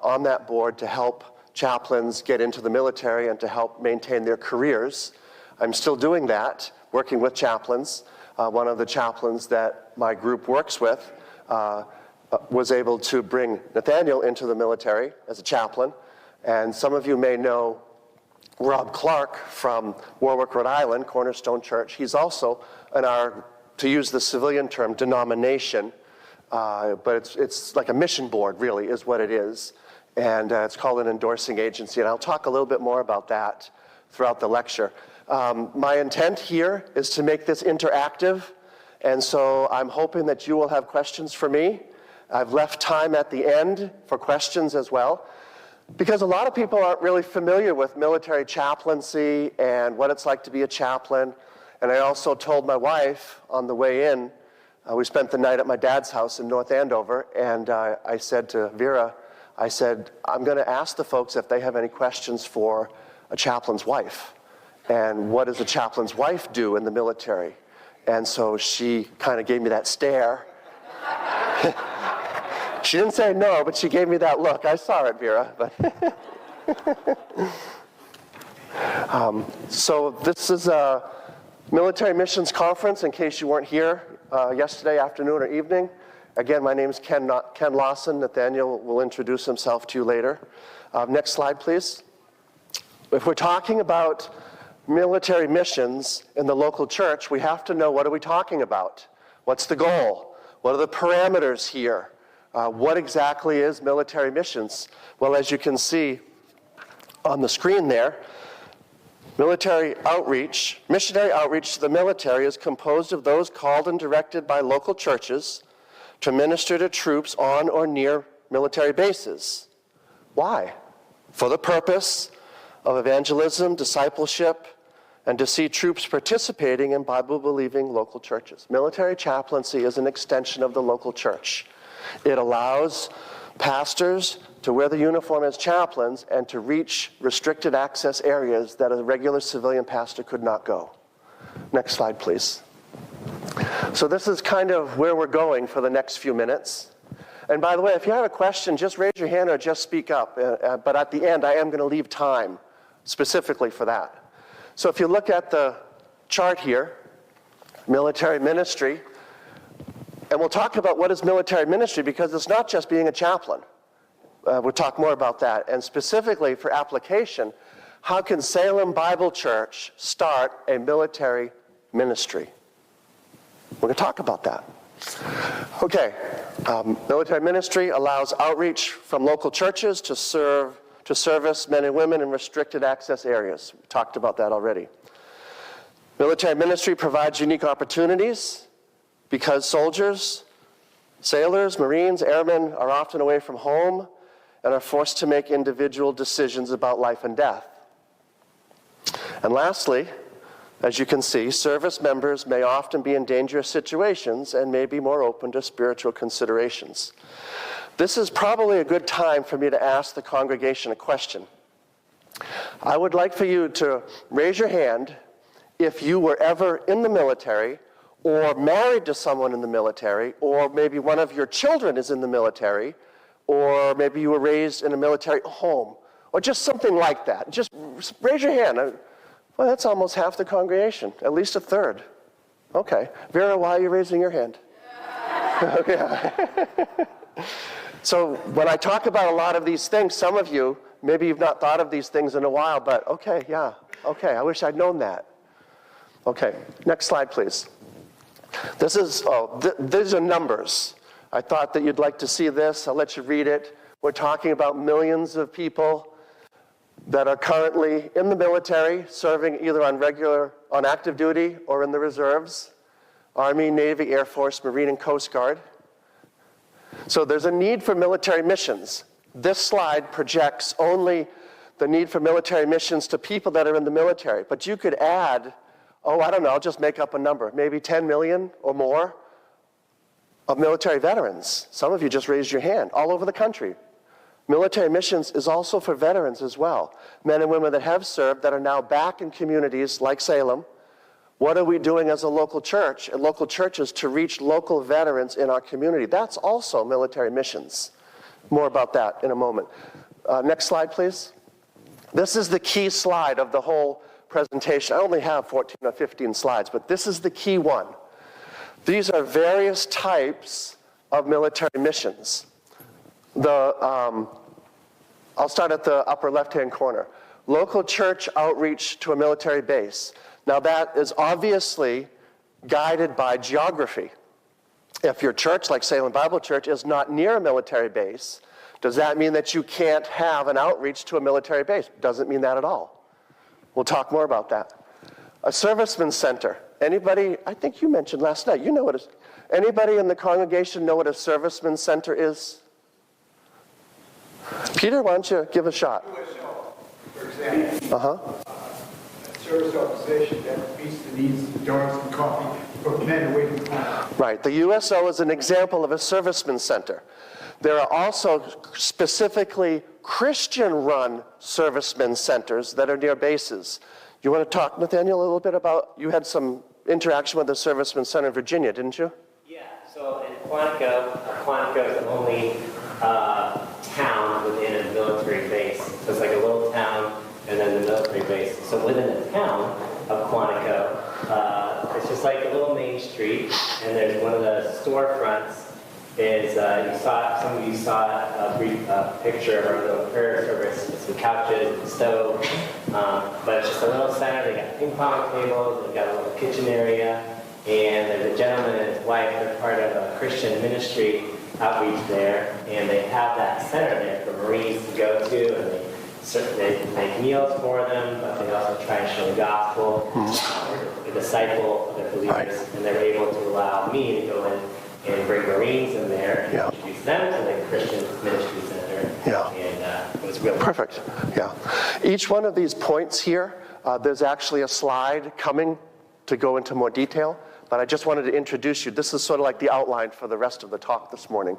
on that board to help chaplains get into the military and to help maintain their careers. I'm still doing that, working with chaplains. One of the chaplains that my group works with was able to bring Nathaniel into the military as a chaplain. And some of you may know Rob Clark from Warwick, Rhode Island, Cornerstone Church. He's also in our, to use the civilian term, denomination, but it's like a mission board, really, is what it is. And it's called an endorsing agency, and I'll talk a little bit more about that throughout the lecture. My intent here is to make this interactive, and so I'm hoping that you will have questions for me. I've left time at the end for questions as well, because a lot of people aren't really familiar with military chaplaincy and what it's like to be a chaplain. And I also told my wife on the way in, we spent the night at my dad's house in North Andover, and I said to Vera, I said, I'm going to ask the folks if they have any questions for a chaplain's wife. And what does a chaplain's wife do in the military? And so she kind of gave me that stare. She didn't say no, but she gave me that look. I saw it, Vera. But so this is a military missions conference, in case you weren't here yesterday afternoon or evening. Again, my name is Kenn Lawson. Nathaniel will introduce himself to you later. Next slide, please. If we're talking about military missions in the local church, we have to know, what are we talking about? What's the goal? What are the parameters here? What exactly is military missions? Well, as you can see on the screen there, missionary outreach to the military is composed of those called and directed by local churches to minister to troops on or near military bases. Why? For the purpose of evangelism, discipleship, and to see troops participating in Bible-believing local churches. Military chaplaincy is an extension of the local church. It allows pastors to wear the uniform as chaplains and to reach restricted access areas that a regular civilian pastor could not go. Next slide, please. So this is kind of where we're going for the next few minutes. And by the way, if you have a question, just raise your hand or just speak up. But at the end, I am going to leave time specifically for that. So if you look at the chart here, military ministry, and we'll talk about what is military ministry, because it's not just being a chaplain. We'll talk more about that. And specifically for application, how can Salem Bible Church start a military ministry? We're going to talk about that. Okay, military ministry allows outreach from local churches to service men and women in restricted access areas. We talked about that already. Military ministry provides unique opportunities because soldiers, sailors, Marines, airmen are often away from home and are forced to make individual decisions about life and death. And lastly, as you can see, service members may often be in dangerous situations and may be more open to spiritual considerations. This is probably a good time for me to ask the congregation a question. I would like for you to raise your hand if you were ever in the military, or married to someone in the military, or maybe one of your children is in the military, or maybe you were raised in a military home, or just something like that. Just raise your hand. Well, that's almost half the congregation, at least a third. Okay. Vera, why are you raising your hand? Okay. So when I talk about a lot of these things, some of you, maybe you've not thought of these things in a while, but okay, yeah, okay, I wish I'd known that. Okay, next slide, please. This is, these are numbers. I thought that you'd like to see this. I'll let you read it. We're talking about millions of people that are currently in the military, serving either on active duty or in the reserves, Army, Navy, Air Force, Marine, and Coast Guard. So there's a need for military missions. This slide projects only the need for military missions to people that are in the military. But you could add, I don't know, I'll just make up a number, maybe 10 million or more of military veterans. Some of you just raised your hand, all over the country. Military missions is also for veterans as well. Men and women that have served that are now back in communities like Salem. What are we doing as a local church and local churches to reach local veterans in our community? That's also military missions. More about that in a moment. Next slide, please. This is the key slide of the whole presentation. I only have 14 or 15 slides, but this is the key one. These are various types of military missions. I'll start at the upper left-hand corner. Local church outreach to a military base. Now that is obviously guided by geography. If your church, like Salem Bible Church, is not near a military base, does that mean that you can't have an outreach to a military base? Doesn't mean that at all. We'll talk more about that. A servicemen's center. Anybody, I think you mentioned last night, you know what anybody in the congregation know what a servicemen's center is? Peter, why don't you give a shot? USO, for example. Service organization that meets the needs of donuts and coffee for men away from home. Right. The USO is an example of a servicemen's center. There are also specifically Christian-run servicemen's centers that are near bases. You want to talk, Nathaniel, a little bit about, you had some interaction with the servicemen's center in Virginia, didn't you? Yeah, so in Quantico is the only town within a military base. So it's like a little town and then the military base. So within the town of Quantico, it's just like a little main street, and there's one of the storefronts is, some of you saw a brief picture of our little prayer service with some couches and stove, but it's just a little center. They got ping pong tables, they've got a little kitchen area, and there's a gentleman and his wife. They're part of a Christian ministry outreach there, and they have that center there for Marines to go to, and they make meals for them, but they also try and show the gospel, disciple other believers, and they're able to allow me to go in and bring Marines in there and introduce them to the Christian Ministry Center. And it was really perfect. Yeah. Each one of these points here, there's actually a slide coming to go into more detail, but I just wanted to introduce you. This is sort of like the outline for the rest of the talk this morning.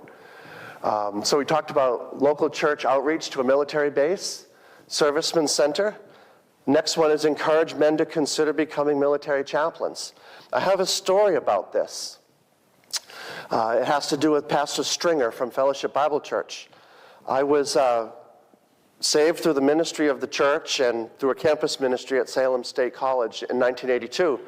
So we talked about local church outreach to a military base, servicemen's center. Next one is encourage men to consider becoming military chaplains. I have a story about this. It has to do with Pastor Stringer from Fellowship Bible Church. I was saved through the ministry of the church and through a campus ministry at Salem State College in 1982.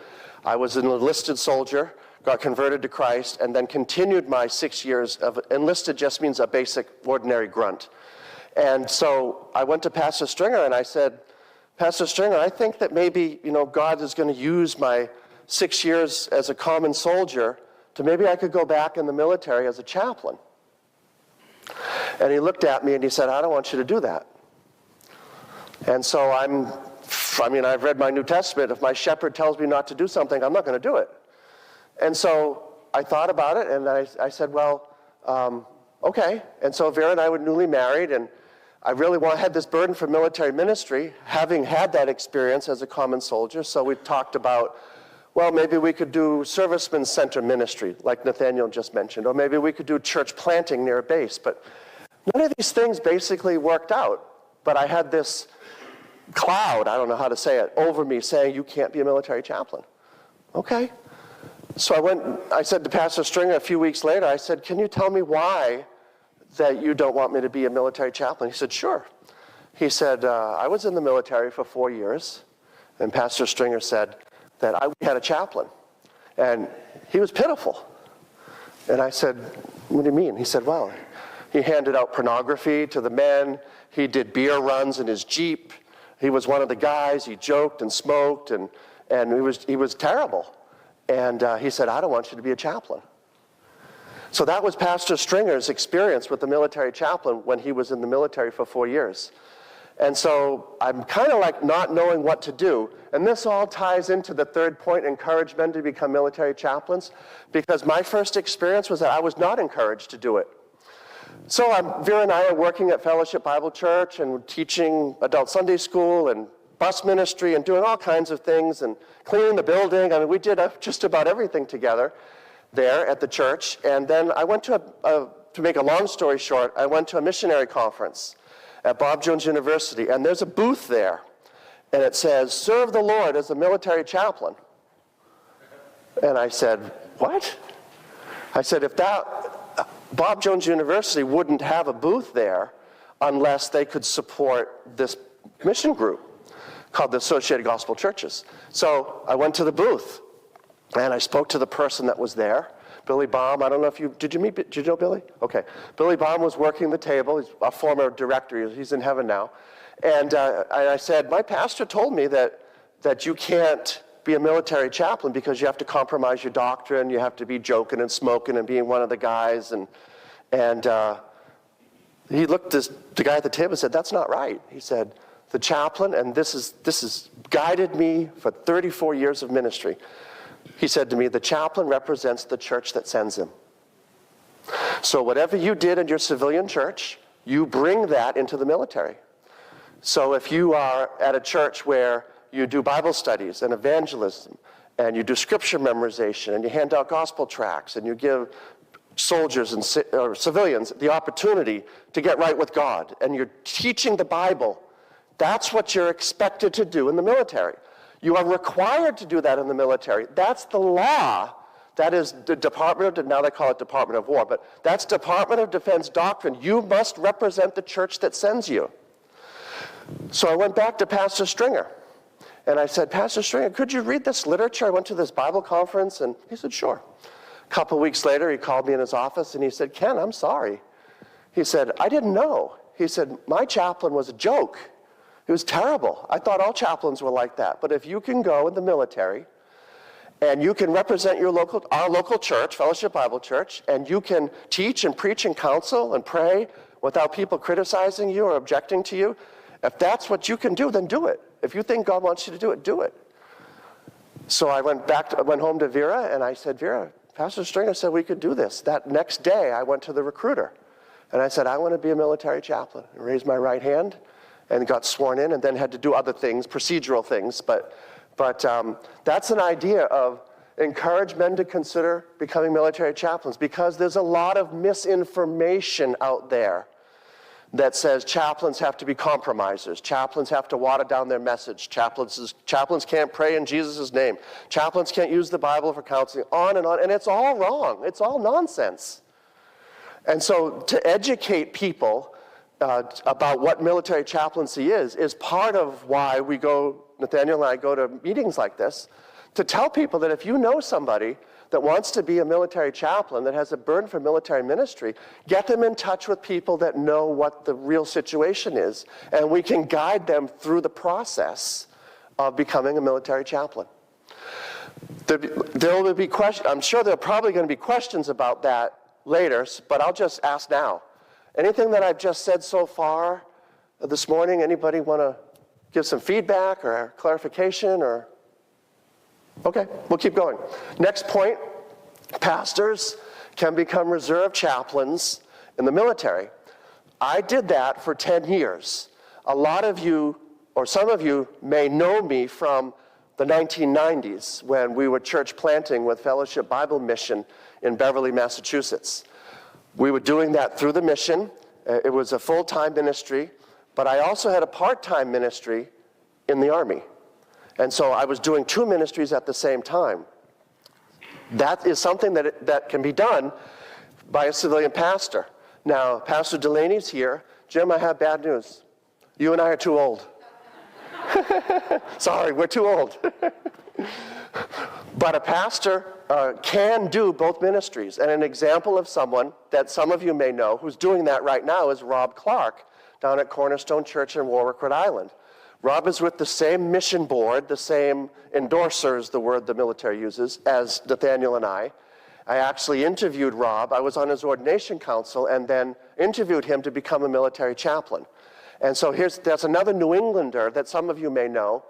I was an enlisted soldier, got converted to Christ, and then continued my 6 years of enlisted. Just means a basic, ordinary grunt. And so I went to Pastor Stringer and I said, Pastor Stringer, I think that maybe, God is going to use my 6 years as a common soldier to maybe I could go back in the military as a chaplain. And he looked at me and he said, I don't want you to do that. And so I've read my New Testament. If my shepherd tells me not to do something, I'm not going to do it. And so I thought about it and I said, well, okay. And so Vera and I were newly married, and I really had this burden for military ministry, having had that experience as a common soldier. So we talked about, well, maybe we could do servicemen's center ministry, like Nathaniel just mentioned, or maybe we could do church planting near a base. But none of these things basically worked out. But I had this cloud, I don't know how to say it, over me saying, you can't be a military chaplain. Okay. So I said to Pastor Stringer a few weeks later, I said, can you tell me why that you don't want me to be a military chaplain? He said, sure. He said, I was in the military for 4 years, and Pastor Stringer said that I had a chaplain, and he was pitiful. And I said, what do you mean? He said, well, he handed out pornography to the men, he did beer runs in his Jeep, he was one of the guys, he joked and smoked, and he was terrible. And he said, I don't want you to be a chaplain. So that was Pastor Stringer's experience with the military chaplain when he was in the military for 4 years. And so I'm kind of like not knowing what to do. And this all ties into the third point, encourage men to become military chaplains, because my first experience was that I was not encouraged to do it. So Vera and I are working at Fellowship Bible Church and teaching adult Sunday school and bus ministry and doing all kinds of things and cleaning the building. I mean, we did just about everything together there at the church. And then I went to make a long story short, I went to a missionary conference at Bob Jones University, and there's a booth there, and it says, serve the Lord as a military chaplain. And I said, what? I said, if Bob Jones University wouldn't have a booth there unless they could support this mission group called the Associated Gospel Churches. So I went to the booth, and I spoke to the person that was there, Billy Baum. I don't know if did you know Billy? Okay. Billy Baum was working the table. He's a former director. He's in heaven now. And I said, my pastor told me that you can't be a military chaplain because you have to compromise your doctrine. You have to be joking and smoking and being one of the guys. And he looked at the guy at the table and said, that's not right. He said, the chaplain, and this has guided me for 34 years of ministry. He said to me, the chaplain represents the church that sends him. So whatever you did in your civilian church, you bring that into the military. So if you are at a church where you do Bible studies and evangelism, and you do scripture memorization, and you hand out gospel tracts, and you give soldiers and civilians the opportunity to get right with God, and you're teaching the Bible, that's what you're expected to do in the military. You are required to do that in the military. That's the law. That is the now they call it Department of War, but that's Department of Defense doctrine. You must represent the church that sends you. So I went back to Pastor Stringer, and I said, Pastor Stringer, could you read this literature? I went to this Bible conference, and he said, sure. A couple weeks later, he called me in his office, and he said, Ken, I'm sorry. He said, I didn't know. He said, my chaplain was a joke. It was terrible. I thought all chaplains were like that. But if you can go in the military and you can represent our local church, Fellowship Bible Church, and you can teach and preach and counsel and pray without people criticizing you or objecting to you, if that's what you can do, then do it. If you think God wants you to do it, do it. So I went home to Vera, and I said, Vera, Pastor Stringer said we could do this. That next day, I went to the recruiter, and I said, I want to be a military chaplain. I raised my right hand and got sworn in, and then had to do other things, procedural things. But that's an idea of encourage men to consider becoming military chaplains, because there's a lot of misinformation out there that says chaplains have to be compromisers. Chaplains have to water down their message. Chaplains can't pray in Jesus' name. Chaplains can't use the Bible for counseling, on. And it's all wrong. It's all nonsense. And so to educate people about what military chaplaincy is part of why Nathaniel and I go to meetings like this, to tell people that if you know somebody that wants to be a military chaplain, that has a burden for military ministry, get them in touch with people that know what the real situation is, and we can guide them through the process of becoming a military chaplain. There will be questions. I'm sure there are probably going to be questions about that later, but I'll just ask now. Anything that I've just said so far this morning, anybody want to give some feedback or clarification or? Okay, we'll keep going. Next point, pastors can become reserve chaplains in the military. I did that for 10 years. A lot of you, or some of you, may know me from the 1990s when we were church planting with Fellowship Bible Mission in Beverly, Massachusetts. We were doing that through the mission. It was a full-time ministry, but I also had a part-time ministry in the Army. And so I was doing two ministries at the same time. That is something that can be done by a civilian pastor. Now, Pastor Delaney's here. Jim, I have bad news. You and I are too old. Sorry, we're too old. But a pastor can do both ministries. And an example of someone that some of you may know who's doing that right now is Rob Clark down at Cornerstone Church in Warwick, Rhode Island. Rob is with the same mission board, the same endorser is the word the military uses, as Nathaniel and I. I actually interviewed Rob. I was on his ordination council and then interviewed him to become a military chaplain. And so that's another New Englander that some of you may know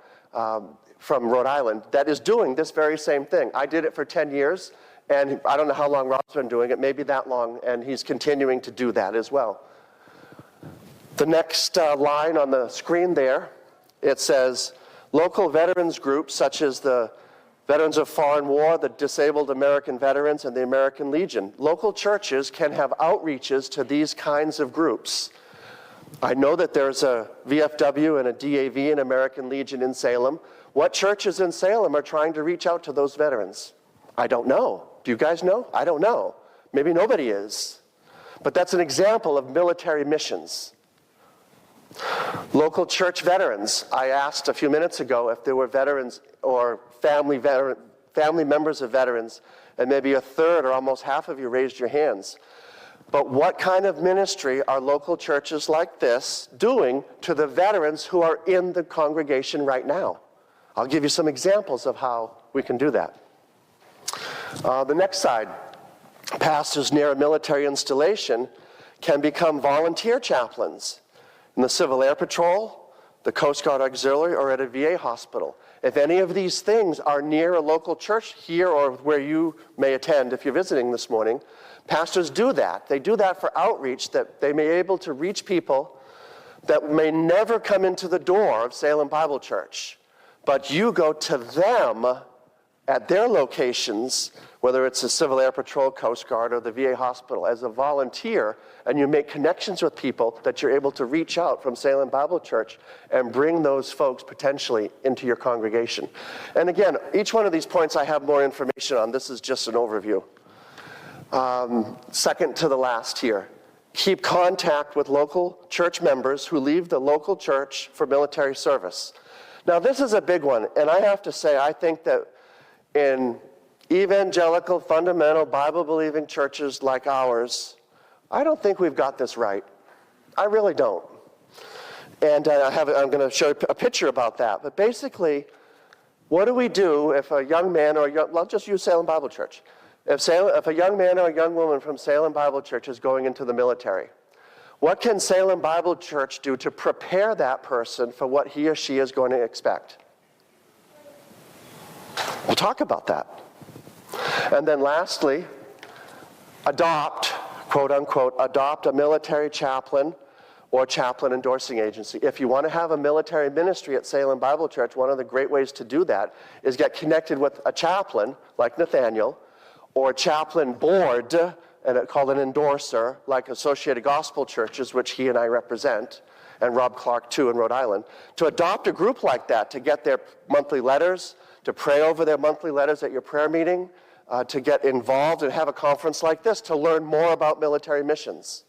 from Rhode Island that is doing this very same thing. I did it for 10 years, and I don't know how long Rob's been doing it, maybe that long, and he's continuing to do that as well. The next line on the screen there, it says, local veterans groups such as the Veterans of Foreign War, the Disabled American Veterans, and the American Legion. Local churches can have outreaches to these kinds of groups. I know that there's a VFW and a DAV and American Legion in Salem. What churches in Salem are trying to reach out to those veterans? I don't know. Do you guys know? I don't know. Maybe nobody is. But that's an example of military missions. Local church veterans. I asked a few minutes ago if there were veterans or family members of veterans, and maybe a third or almost half of you raised your hands. But what kind of ministry are local churches like this doing to the veterans who are in the congregation right now? I'll give you some examples of how we can do that. The next slide. Pastors near a military installation can become volunteer chaplains in the Civil Air Patrol, the Coast Guard Auxiliary, or at a VA hospital. If any of these things are near a local church here or where you may attend if you're visiting this morning, pastors do that. They do that for outreach, that they may be able to reach people that may never come into the door of Salem Bible Church. But you go to them at their locations, whether it's the Civil Air Patrol, Coast Guard, or the VA hospital, as a volunteer, and you make connections with people that you're able to reach out from Salem Bible Church and bring those folks potentially into your congregation. And again, each one of these points I have more information on. This is just an overview. Second to the last here. Keep contact with local church members who leave the local church for military service. Now, this is a big one, and I have to say, I think that in evangelical, fundamental, Bible-believing churches like ours, I don't think we've got this right. I really don't. And I'm going to show a picture about that. But basically, what do we do if a young man or let's just use Salem Bible Church. If a young man or a young woman from Salem Bible Church is going into the military, what can Salem Bible Church do to prepare that person for what he or she is going to expect? We'll talk about that. And then lastly, adopt, quote unquote, adopt a military chaplain or chaplain endorsing agency. If you want to have a military ministry at Salem Bible Church, one of the great ways to do that is get connected with a chaplain like Nathaniel, or a chaplain board, and called an endorser, like Associated Gospel Churches, which he and I represent, and Rob Clark too in Rhode Island, to adopt a group like that, to get their monthly letters, to pray over their monthly letters at your prayer meeting, to get involved and have a conference like this, to learn more about military missions.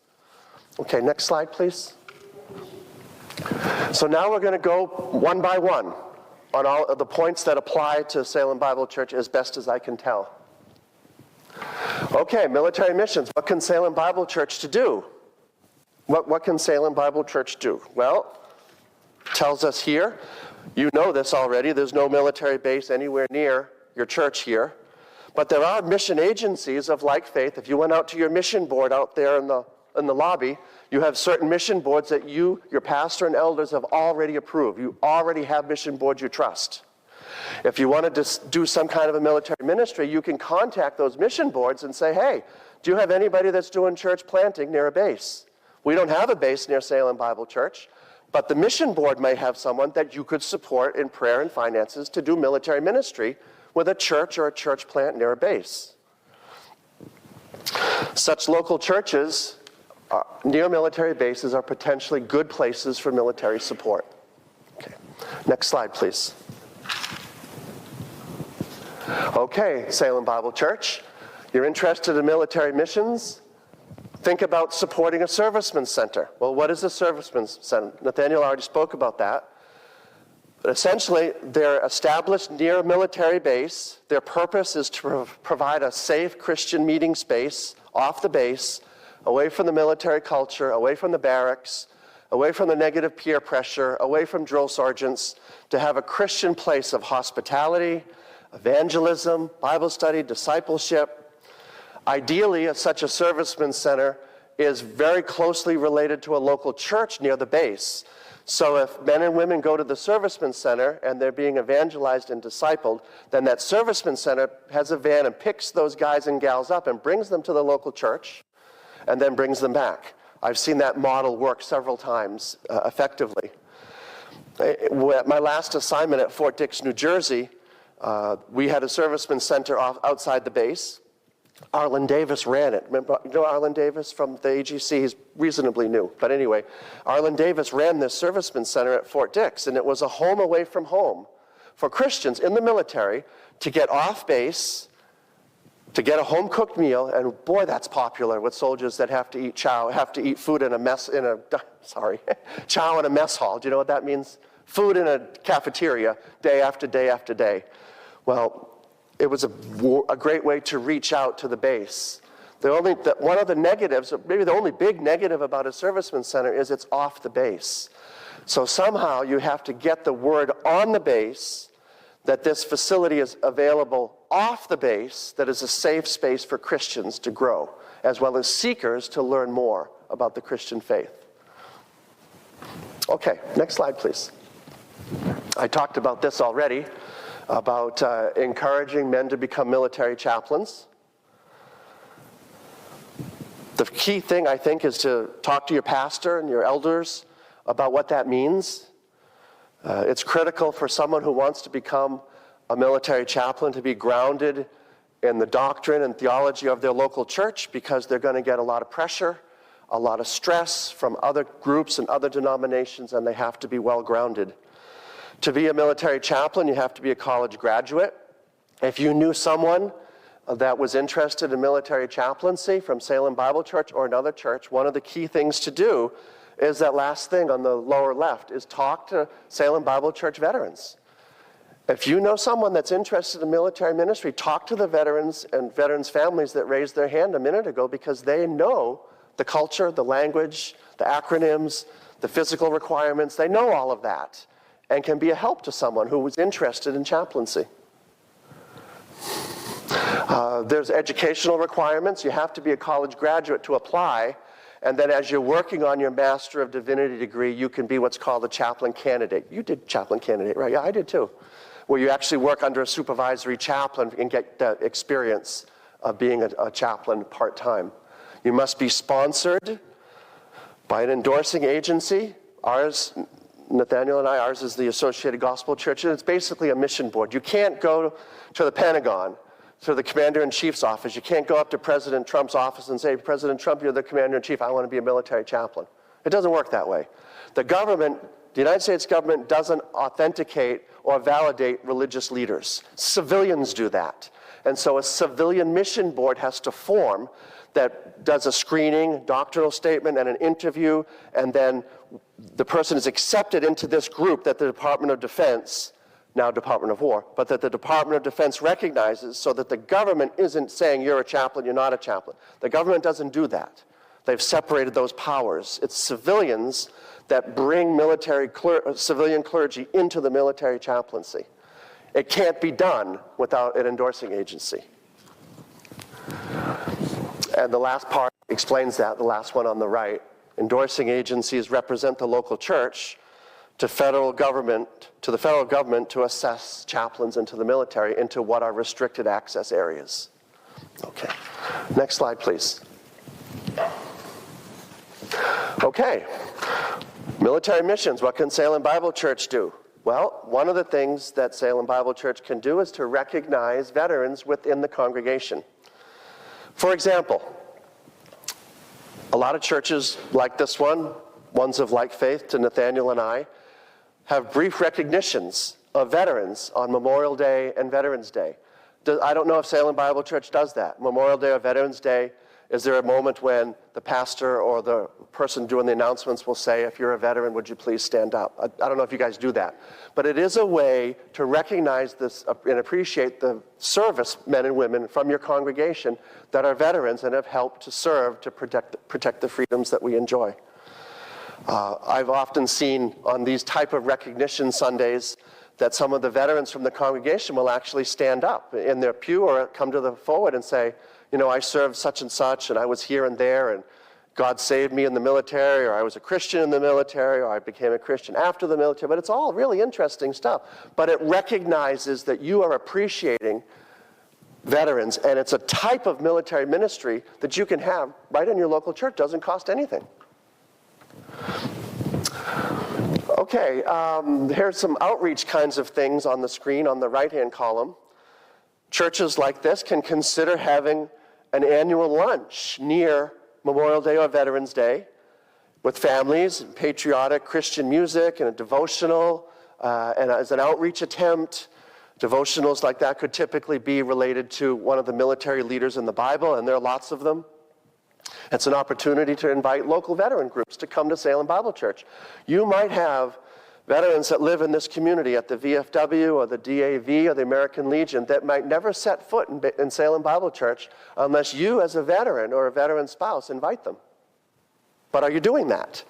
Okay, next slide, please. So now we're going to go one by one on all of the points that apply to Salem Bible Church as best as I can tell. Okay, military missions. What can Salem Bible Church do? What can Salem Bible Church do? Well, it tells us here, you know this already, there's no military base anywhere near your church here. But there are mission agencies of like faith. If you went out to your mission board out there in the lobby, you have certain mission boards that your pastor and elders have already approved. You already have mission boards you trust. If you want to do some kind of a military ministry, you can contact those mission boards and say, hey, do you have anybody that's doing church planting near a base? We don't have a base near Salem Bible Church, but the mission board may have someone that you could support in prayer and finances to do military ministry with a church or a church plant near a base. Such local churches near military bases are potentially good places for military support. Okay. Next slide, please. Okay, Salem Bible Church, you're interested in military missions? Think about supporting a servicemen's center. Well, what is a servicemen's center? Nathaniel already spoke about that. But essentially, they're established near a military base. Their purpose is to provide a safe Christian meeting space off the base, away from the military culture, away from the barracks, away from the negative peer pressure, away from drill sergeants, to have a Christian place of hospitality, evangelism, Bible study, discipleship. Ideally, such a servicemen's center is very closely related to a local church near the base. So if men and women go to the servicemen's center and they're being evangelized and discipled, then that servicemen's center has a van and picks those guys and gals up and brings them to the local church and then brings them back. I've seen that model work several times effectively. At my last assignment at Fort Dix, New Jersey, we had a servicemen's center outside the base. Arlen Davis ran it. Remember, you know Arlen Davis from the AGC? He's reasonably new. But anyway, Arlen Davis ran this servicemen's center at Fort Dix, and it was a home away from home for Christians in the military to get off base, to get a home-cooked meal, and boy, that's popular with soldiers that have to eat food in a mess, chow in a mess hall. Do you know what that means? Food in a cafeteria, day after day after day. Well, it was a great way to reach out to the base. One of the negatives, or maybe the only big negative about a servicemen's center is it's off the base. So somehow you have to get the word on the base that this facility is available off the base, that is a safe space for Christians to grow, as well as seekers to learn more about the Christian faith. Okay, next slide, please. I talked about this already, about encouraging men to become military chaplains. The key thing, I think, is to talk to your pastor and your elders about what that means. It's critical for someone who wants to become a military chaplain to be grounded in the doctrine and theology of their local church, because they're going to get a lot of pressure, a lot of stress from other groups and other denominations, and they have to be well grounded. To be a military chaplain, you have to be a college graduate. If you knew someone that was interested in military chaplaincy from Salem Bible Church or another church, one of the key things to do is that last thing on the lower left, is talk to Salem Bible Church veterans. If you know someone that's interested in military ministry, talk to the veterans and veterans' families that raised their hand a minute ago, because they know the culture, the language, the acronyms, the physical requirements. They know all of that and can be a help to someone who was interested in chaplaincy. There's educational requirements. You have to be a college graduate to apply. And then as you're working on your Master of Divinity degree, you can be what's called a chaplain candidate. You did chaplain candidate, right? Yeah, I did too. Where you actually work under a supervisory chaplain and get the experience of being a chaplain part-time. You must be sponsored by an endorsing agency. Ours, Nathaniel and I, ours is the Associated Gospel Church, and it's basically a mission board. You can't go to the Pentagon, to the Commander-in-Chief's office. You can't go up to President Trump's office and say, President Trump, you're the Commander-in-Chief, I want to be a military chaplain. It doesn't work that way. The government, the United States government, doesn't authenticate or validate religious leaders. Civilians do that. And so a civilian mission board has to form that does a screening, doctrinal statement, and an interview, and then the person is accepted into this group that the Department of Defense, now Department of War, but that the Department of Defense recognizes, so that the government isn't saying you're a chaplain, you're not a chaplain. The government doesn't do that. They've separated those powers. It's civilians that bring civilian clergy into the military chaplaincy. It can't be done without an endorsing agency. And the last part explains that, the last one on the right. Endorsing agencies represent the local church to the federal government to assess chaplains into the military, into what are restricted access areas. Okay, next slide, please. Okay, military missions, what can Salem Bible Church do? Well, one of the things that Salem Bible Church can do is to recognize veterans within the congregation. For example, a lot of churches like this one, ones of like faith to Nathaniel and I, have brief recognitions of veterans on Memorial Day and Veterans Day. I don't know if Salem Bible Church does that. Memorial Day or Veterans Day, is there a moment when the pastor or the person doing the announcements will say, if you're a veteran, would you please stand up? I don't know if you guys do that. But it is a way to recognize this and appreciate the service men and women from your congregation that are veterans and have helped to serve to protect the freedoms that we enjoy. I've often seen on these type of recognition Sundays that some of the veterans from the congregation will actually stand up in their pew or come to the forward and say, you know, I served such and such, and I was here and there, and God saved me in the military, or I was a Christian in the military, or I became a Christian after the military. But it's all really interesting stuff. But it recognizes that you are appreciating veterans, and it's a type of military ministry that you can have right in your local church. Doesn't cost anything. Okay, here's some outreach kinds of things on the screen on the right-hand column. Churches like this can consider having an annual lunch near Memorial Day or Veterans Day with families, and patriotic Christian music, and a devotional, and as an outreach attempt Devotionals like that could typically be related to one of the military leaders in the Bible, and there are lots of them. It's an opportunity to invite local veteran groups to come to Salem Bible Church. You might have veterans that live in this community at the VFW or the DAV or the American Legion that might never set foot in Salem Bible Church unless you as a veteran or a veteran spouse invite them. But are you doing that?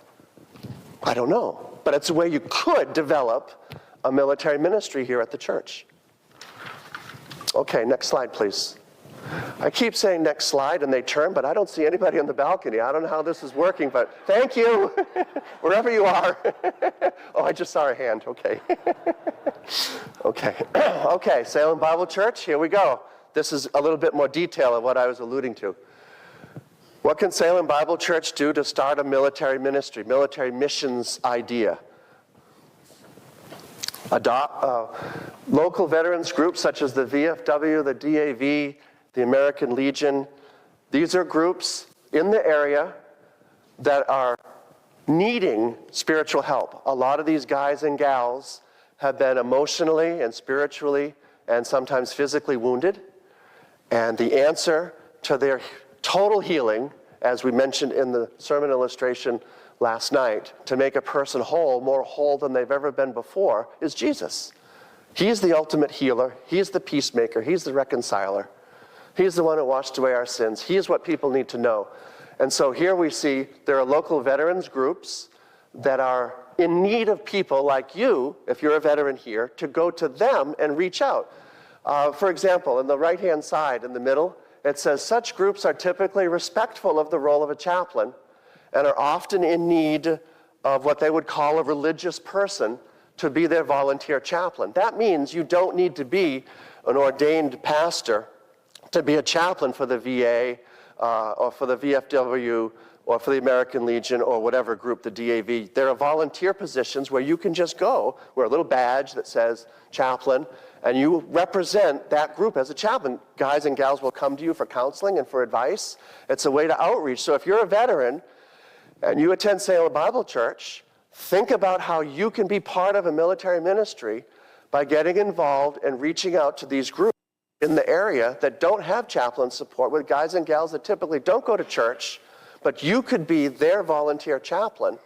I don't know. But it's a way you could develop a military ministry here at the church. Okay, next slide, please. I keep saying next slide, and they turn, but I don't see anybody on the balcony. I don't know how this is working, but thank you, wherever you are. Oh, I just saw a hand. Okay. Okay. Okay, Salem Bible Church, here we go. This is a little bit more detail of what I was alluding to. What can Salem Bible Church do to start a military ministry, military missions idea? Adopt local veterans groups such as the VFW, the DAV, the American Legion. These are groups in the area that are needing spiritual help. A lot of these guys and gals have been emotionally and spiritually and sometimes physically wounded. And the answer to their total healing, as we mentioned in the sermon illustration last night, to make a person whole, more whole than they've ever been before, is Jesus. He's the ultimate healer. He's the peacemaker. He's the reconciler. He's the one who washed away our sins. He's what people need to know. And so here we see there are local veterans groups that are in need of people like you, if you're a veteran here, to go to them and reach out. For example, in the right-hand side in the middle, it says, such groups are typically respectful of the role of a chaplain and are often in need of what they would call a religious person to be their volunteer chaplain. That means you don't need to be an ordained pastor to be a chaplain for the VA or for the VFW or for the American Legion or whatever group, the DAV. There are volunteer positions where you can just go, wear a little badge that says chaplain, and you represent that group as a chaplain. Guys and gals will come to you for counseling and for advice. It's a way to outreach. So if you're a veteran and you attend Salem Bible Church, think about how you can be part of a military ministry by getting involved and reaching out to these groups in the area that don't have chaplain support, with guys and gals that typically don't go to church, but you could be their volunteer chaplain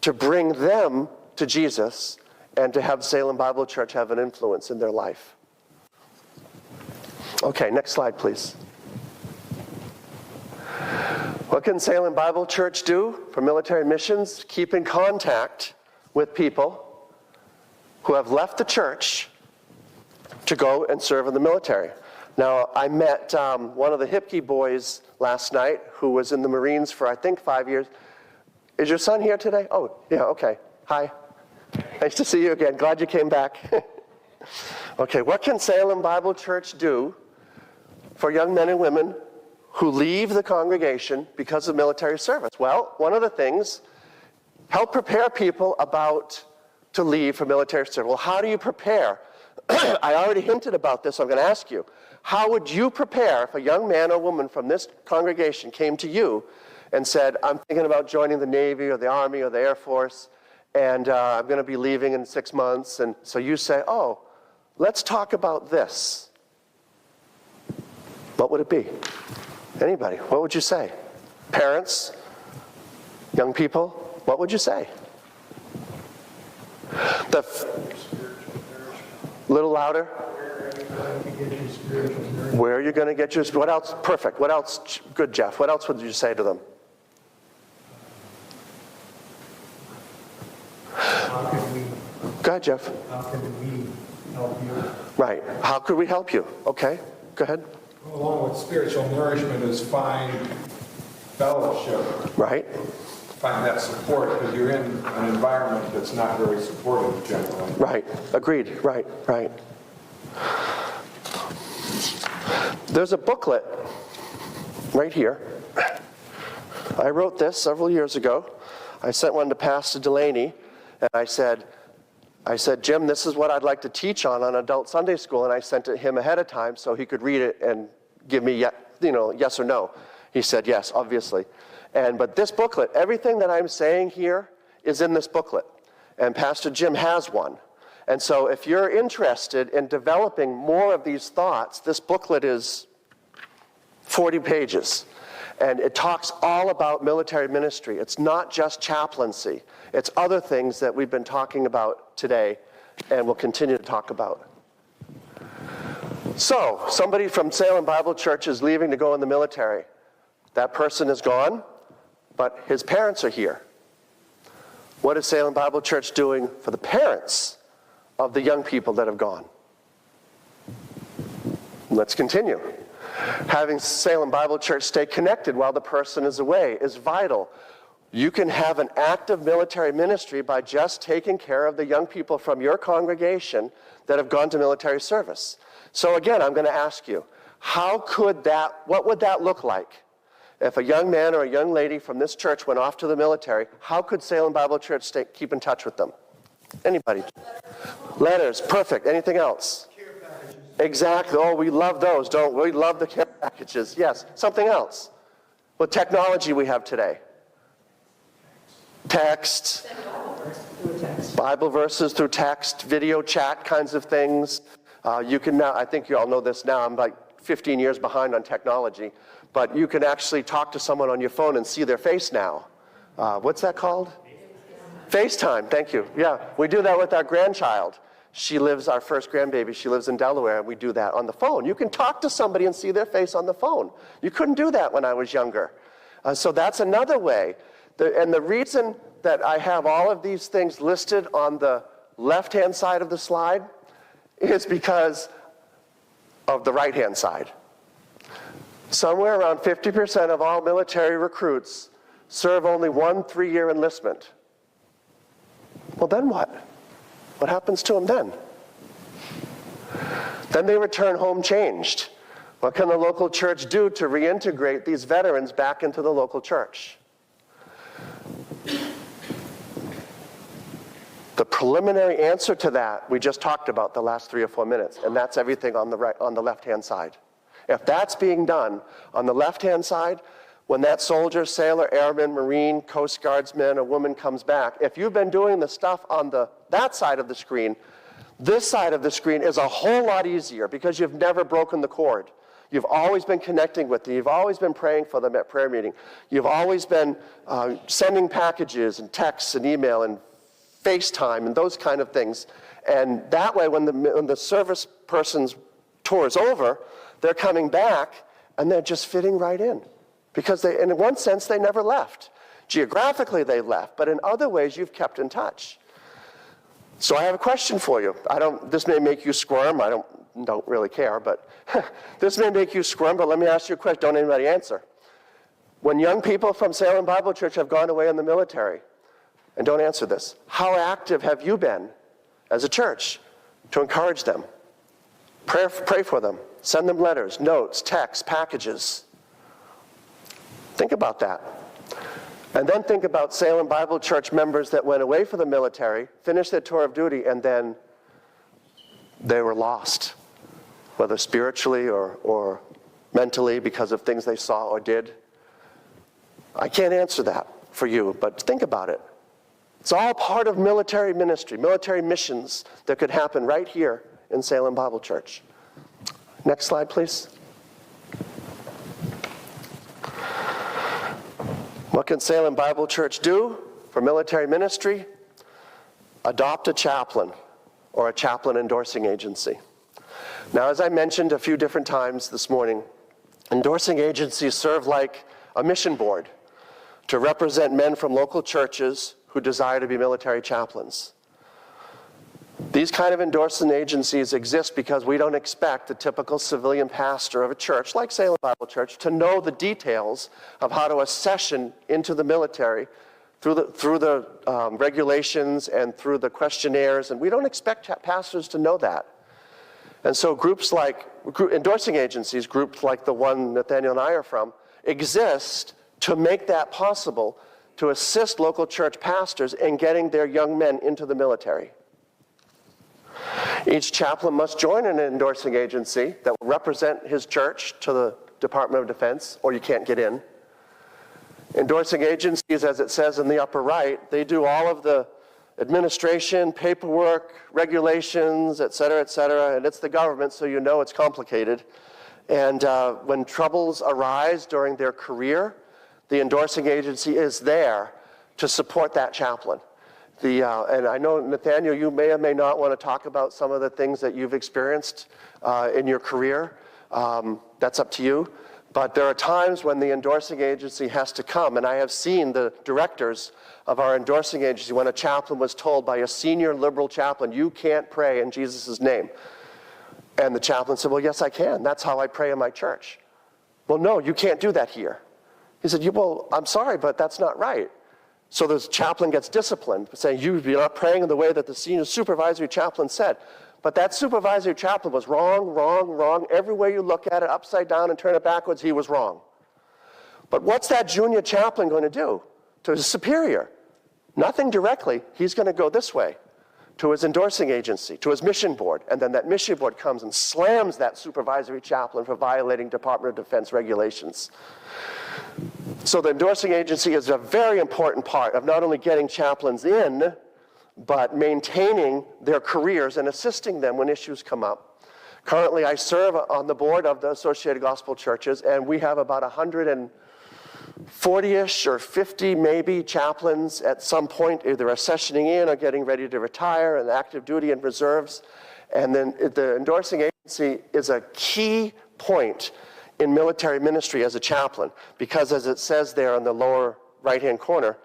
to bring them to Jesus and to have Salem Bible Church have an influence in their life. Okay, next slide, please. What can Salem Bible Church do for military missions? Keep in contact with people who have left the church to go and serve in the military. Now, I met one of the Hipke boys last night who was in the Marines for, I think, 5 years. Is your son here today? Oh, yeah, okay. Hi. Nice to see you again. Glad you came back. Okay, what can Salem Bible Church do for young men and women who leave the congregation because of military service? Well, one of the things, help prepare people about to leave for military service. Well, how do you prepare? I already hinted about this, so I'm going to ask you. How would you prepare if a young man or woman from this congregation came to you and said, I'm thinking about joining the Navy or the Army or the Air Force, and I'm going to be leaving in 6 months, and so you say, oh, let's talk about this. What would it be? Anybody, what would you say? Parents? Young people? What would you say? Little louder? Where are you going to get your spiritual? What else? Perfect. What else? Good, Jeff. What else would you say to them? How can we, Go ahead, Jeff. how can we help you? Right. How could we help you? Okay. Go ahead. Along with spiritual nourishment is find fellowship, Right. find that support, because you're in an environment that's not very supportive generally. Right. Agreed. Right. Right. There's a booklet right here. I wrote this several years ago. I sent one to Pastor Delaney, and I said, Jim, this is what I'd like to teach on adult Sunday school, and I sent it to him ahead of time so he could read it and give me, yes or no. He said yes, obviously. But this booklet, everything that I'm saying here is in this booklet, and Pastor Jim has one. And so if you're interested in developing more of these thoughts, this booklet is 40 pages. And it talks all about military ministry. It's not just chaplaincy. It's other things that we've been talking about today and will continue to talk about. So, somebody from Salem Bible Church is leaving to go in the military. That person is gone, but his parents are here. What is Salem Bible Church doing for the parents of the young people that have gone? Let's continue. Having Salem Bible Church stay connected while the person is away is vital. You can have an active military ministry by just taking care of the young people from your congregation that have gone to military service. So again, I'm going to ask you, what would that look like? If a young man or a young lady from this church went off to the military, how could Salem Bible Church keep in touch with them? Anybody? Letters, perfect. Anything else? Care packages. Exactly. Oh, we love those, don't we? We love the care packages. Yes. Something else. What technology we have today? Text. Bible verses through text, video chat kinds of things. You can now, I think you all know this now, I'm like 15 years behind on technology, but you can actually talk to someone on your phone and see their face now. What's that called? FaceTime, thank you. Yeah, we do that with our grandchild. She lives, our first grandbaby, she lives in Delaware, and we do that on the phone. You can talk to somebody and see their face on the phone. You couldn't do that when I was younger. So that's another way. And the reason that I have all of these things listed on the left-hand side of the slide is because of the right-hand side. Somewhere around 50% of all military recruits serve only 1 3-year enlistment. Well, then what? What happens to them then? Then they return home changed. What can the local church do to reintegrate these veterans back into the local church? The preliminary answer to that we just talked about the last 3 or 4 minutes, and that's everything on the left-hand side. If that's being done on the left-hand side, when that soldier, sailor, airman, marine, Coast Guardsman, a woman comes back, if you've been doing the stuff on that side of the screen, this side of the screen is a whole lot easier because you've never broken the cord. You've always been connecting with them. You've always been praying for them at prayer meeting. You've always been sending packages and texts and email and FaceTime and those kind of things. And that way, when the service person's tour is over, they're coming back and they're just fitting right in. Because in one sense, they never left. Geographically, they left, but in other ways, you've kept in touch. So I have a question for you. This may make you squirm. I don't really care, but this may make you squirm, but let me ask you a question. Don't anybody answer. When young people from Salem Bible Church have gone away in the military, and don't answer this, how active have you been as a church to encourage them? Pray for them. Send them letters, notes, texts, packages. Think about that. And then think about Salem Bible Church members that went away for the military, finished their tour of duty, and then they were lost, whether spiritually or mentally because of things they saw or did. I can't answer that for you, but think about it. It's all part of military ministry, military missions that could happen right here in Salem Bible Church. Next slide, please. What can Salem Bible Church do for military ministry? Adopt a chaplain or a chaplain endorsing agency. Now, as I mentioned a few different times this morning, endorsing agencies serve like a mission board to represent men from local churches who desire to be military chaplains. These kind of endorsing agencies exist because we don't expect the typical civilian pastor of a church, like Salem Bible Church, to know the details of how to accession into the military through the regulations and through the questionnaires, and we don't expect pastors to know that. And so endorsing agencies, groups like the one Nathaniel and I are from, exist to make that possible, to assist local church pastors in getting their young men into the military. Each chaplain must join an endorsing agency that will represent his church to the Department of Defense, or you can't get in. Endorsing agencies, as it says in the upper right, they do all of the administration, paperwork, regulations, et cetera, and it's the government, so you know it's complicated. And when troubles arise during their career, the endorsing agency is there to support that chaplain. And I know, Nathaniel, you may or may not want to talk about some of the things that you've experienced in your career. That's up to you. But there are times when the endorsing agency has to come, and I have seen the directors of our endorsing agency when a chaplain was told by a senior liberal chaplain, you can't pray in Jesus' name. And the chaplain said, well, yes, I can. That's how I pray in my church. Well, no, you can't do that here. He said, well, I'm sorry, but that's not right. So the chaplain gets disciplined, saying, you're not praying in the way that the senior supervisory chaplain said. But that supervisory chaplain was wrong. Every way you look at it, upside down and turn it backwards, he was wrong. But what's that junior chaplain going to do to his superior? Nothing directly. He's going to go this way to his endorsing agency, to his mission board. And then that mission board comes and slams that supervisory chaplain for violating Department of Defense regulations. So the endorsing agency is a very important part of not only getting chaplains in, but maintaining their careers and assisting them when issues come up. Currently, I serve on the board of the Associated Gospel Churches, and we have about 140-ish or 50 maybe chaplains at some point either are sessioning in or getting ready to retire and active duty and reserves. And then the endorsing agency is a key point in military ministry as a chaplain, because as it says there in the lower right-hand corner,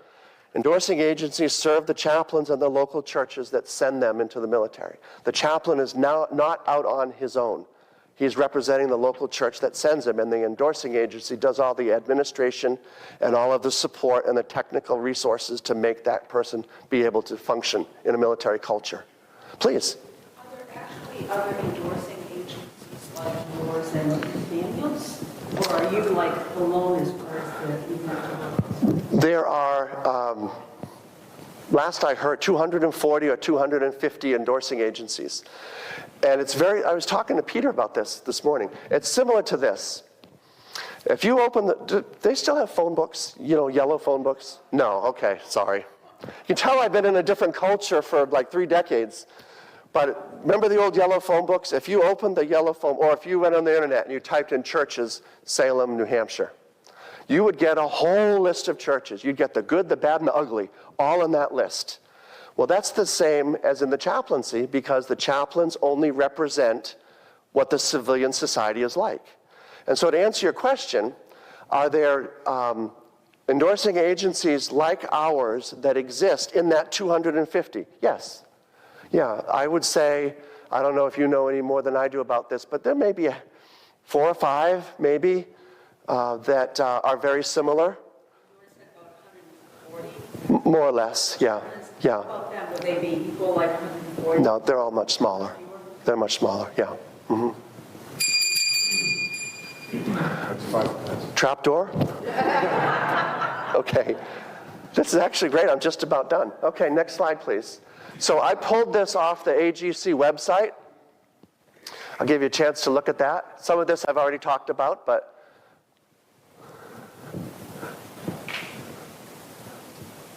endorsing agencies serve the chaplains and the local churches that send them into the military. The chaplain is now not out on his own. He's representing the local church that sends him, and the endorsing agency does all the administration and all of the support and the technical resources to make that person be able to function in a military culture. Please. Are there actually other endorsing agencies like yours and Daniels? Or are you like alone as far as the evangelical? There are, last I heard, 240 or 250 endorsing agencies. And it's I was talking to Peter about this morning. It's similar to this. If you open do they still have phone books? You know, yellow phone books? No, okay, sorry. You can tell I've been in a different culture for like 3 decades. But remember the old yellow phone books? If you opened the yellow phone, or if you went on the internet and you typed in churches, Salem, New Hampshire, you would get a whole list of churches. You'd get the good, the bad, and the ugly, all in that list. Well, that's the same as in the chaplaincy, because the chaplains only represent what the civilian society is like. And so to answer your question, are there endorsing agencies like ours that exist in that 250? Yes. Yeah, I would say, I don't know if you know any more than I do about this, but there may be 4 or 5, maybe, that are very similar. More or less, yeah. Yeah. About them, would they be equal, like 140? No, they're all much smaller. They're much smaller, yeah. Mm-hmm. That's 5 minutes. Trapdoor? Okay. This is actually great. I'm just about done. Okay, next slide, please. So I pulled this off the AGC website. I'll give you a chance to look at that. Some of this I've already talked about, but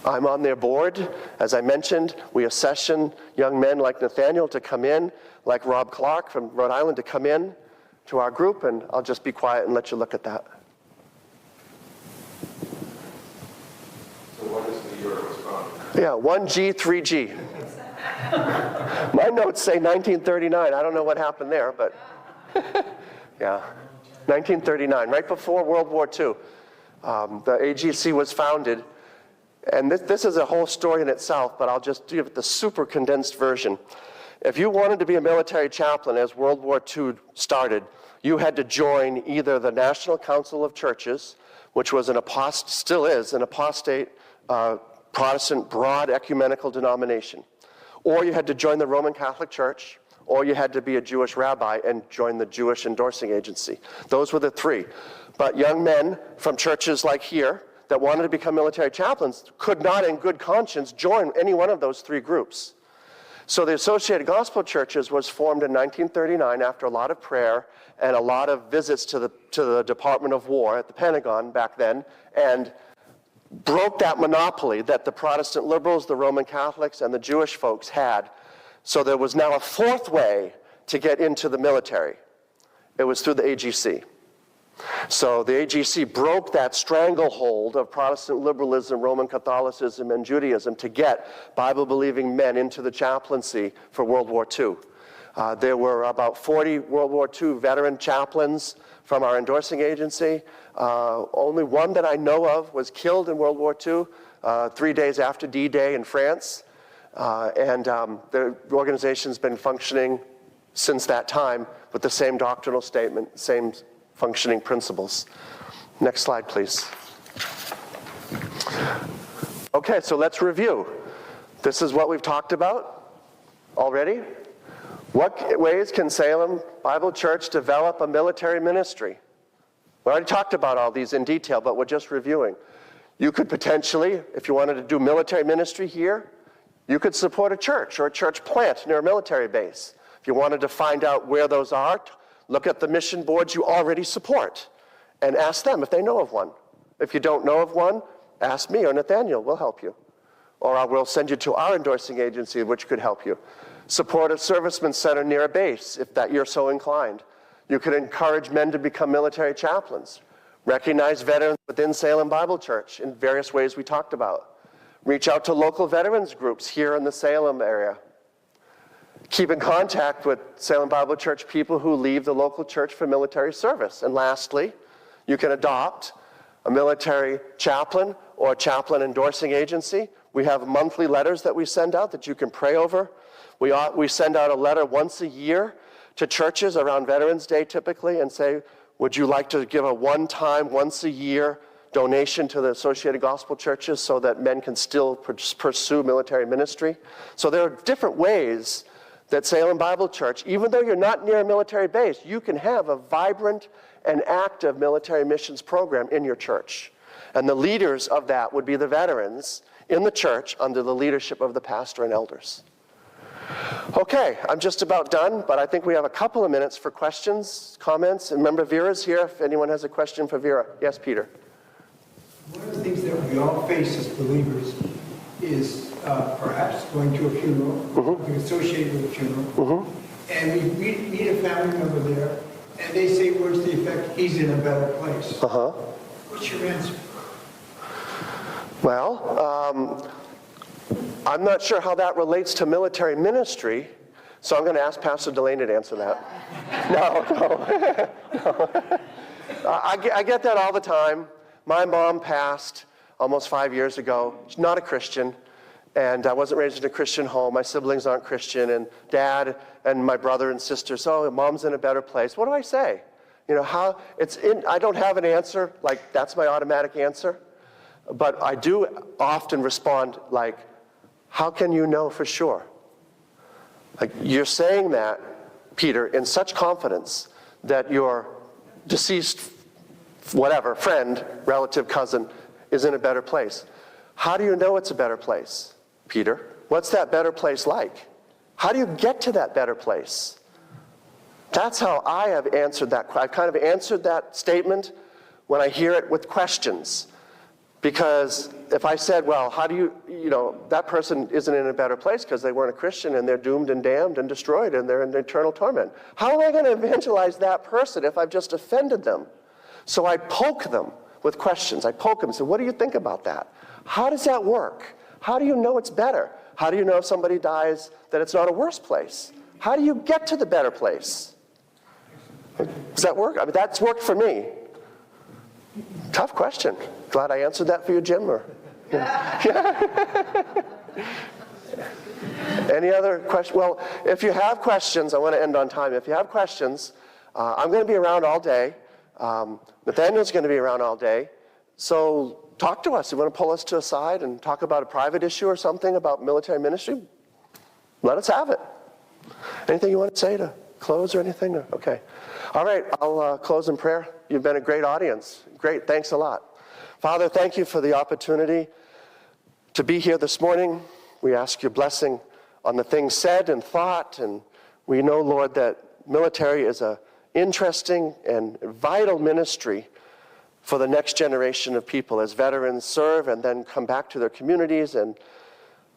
I'm on their board. As I mentioned, we accession young men like Nathaniel to come in, like Rob Clark from Rhode Island to come in to our group, and I'll just be quiet and let you look at that. So what is the year it was founded? Yeah, 1G, 3G. My notes say 1939. I don't know what happened there, but yeah, 1939, right before World War II. The AGC was founded. And this is a whole story in itself, but I'll just give it the super condensed version. If you wanted to be a military chaplain as World War II started, you had to join either the National Council of Churches, which was still is an apostate Protestant broad ecumenical denomination, or you had to join the Roman Catholic Church, or you had to be a Jewish rabbi and join the Jewish endorsing agency. Those were the 3. But young men from churches like here that wanted to become military chaplains could not in good conscience join any one of those 3 groups. So the Associated Gospel Churches was formed in 1939 after a lot of prayer and a lot of visits to the Department of War at the Pentagon back then, and broke that monopoly that the Protestant liberals, the Roman Catholics, and the Jewish folks had. So there was now a fourth way to get into the military. It was through the AGC. So the AGC broke that stranglehold of Protestant liberalism, Roman Catholicism, and Judaism to get Bible-believing men into the chaplaincy for World War II. There were about 40 World War II veteran chaplains from our endorsing agency. Only one that I know of was killed in World War II 3 days after D-Day in France. The organization's been functioning since that time with the same doctrinal statement, same functioning principles. Next slide, please. Okay, so let's review. This is what we've talked about already. What ways can Salem Bible Church develop a military ministry? We already talked about all these in detail, but we're just reviewing. You could potentially, if you wanted to do military ministry here, you could support a church or a church plant near a military base. If you wanted to find out where those are, look at the mission boards you already support and ask them if they know of one. If you don't know of one, ask me or Nathaniel, we'll help you. Or I will send you to our endorsing agency, which could help you. Support a servicemen center near a base, if that you're so inclined. You could encourage men to become military chaplains. Recognize veterans within Salem Bible Church in various ways we talked about. Reach out to local veterans groups here in the Salem area. Keep in contact with Salem Bible Church people who leave the local church for military service. And lastly, you can adopt a military chaplain or a chaplain endorsing agency. We have monthly letters that we send out that you can pray over. We send out a letter once a year to churches around Veterans Day typically and say, would you like to give a one-time, once-a-year donation to the Associated Gospel Churches so that men can still pursue military ministry? So there are different ways that Salem Bible Church, even though you're not near a military base, you can have a vibrant and active military missions program in your church. And the leaders of that would be the veterans in the church under the leadership of the pastor and elders. Okay, I'm just about done, but I think we have a couple of minutes for questions, comments. And remember, Vera's here if anyone has a question for Vera. Yes, Peter. One of the things that we all face as believers is perhaps going to a funeral, being associated with a funeral, and we meet a family member there, and they say words to the effect, he's in a better place. What's your answer? Well, I'm not sure how that relates to military ministry, so I'm going to ask Pastor Delaney to answer that. No. I get that all the time. My mom passed almost 5 years ago. She's not a Christian, and I wasn't raised in a Christian home. My siblings aren't Christian, and Dad and my brother and sisters, oh, Mom's in a better place. What do I say? You know, I don't have an answer, like that's my automatic answer, but I do often respond like, how can you know for sure? Like, you're saying that, Peter, in such confidence that your deceased, whatever, friend, relative, cousin, is in a better place. How do you know it's a better place, Peter? What's that better place like? How do you get to that better place? That's how I have answered that. I've kind of answered that statement when I hear it with questions. Because if I said, well, how do you, that person isn't in a better place because they weren't a Christian and they're doomed and damned and destroyed and they're in eternal torment. How am I going to evangelize that person if I've just offended them? So I poke them with questions. I poke them and say, what do you think about that? How does that work? How do you know it's better? How do you know if somebody dies that it's not a worse place? How do you get to the better place? Does that work? I mean, that's worked for me. Tough question. Glad I answered that for you, Jim. Or, Any other questions? Well, if you have questions, I want to end on time. If you have questions, I'm going to be around all day. Nathaniel's going to be around all day. So talk to us. You want to pull us to a side and talk about a private issue or something about military ministry? Let us have it. Anything you want to say to close or anything? Okay. All right, I'll close in prayer. You've been a great audience. Great, thanks a lot. Father, thank you for the opportunity to be here this morning. We ask your blessing on the things said and thought, and we know, Lord, that military is an interesting and vital ministry for the next generation of people as veterans serve and then come back to their communities and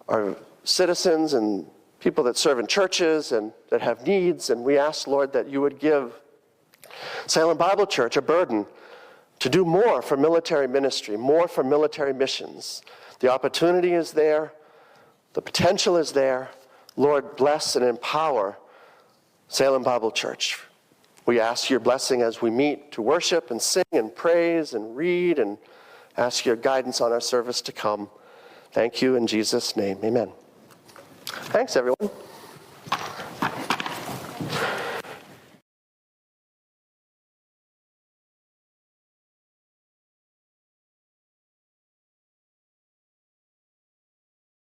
are citizens and people that serve in churches and that have needs. And we ask, Lord, that you would give Salem Bible Church a burden to do more for military ministry, more for military missions. The opportunity is there. The potential is there. Lord, bless and empower Salem Bible Church. We ask your blessing as we meet to worship and sing and praise and read, and ask your guidance on our service to come. Thank you in Jesus' name. Amen. Thanks, everyone.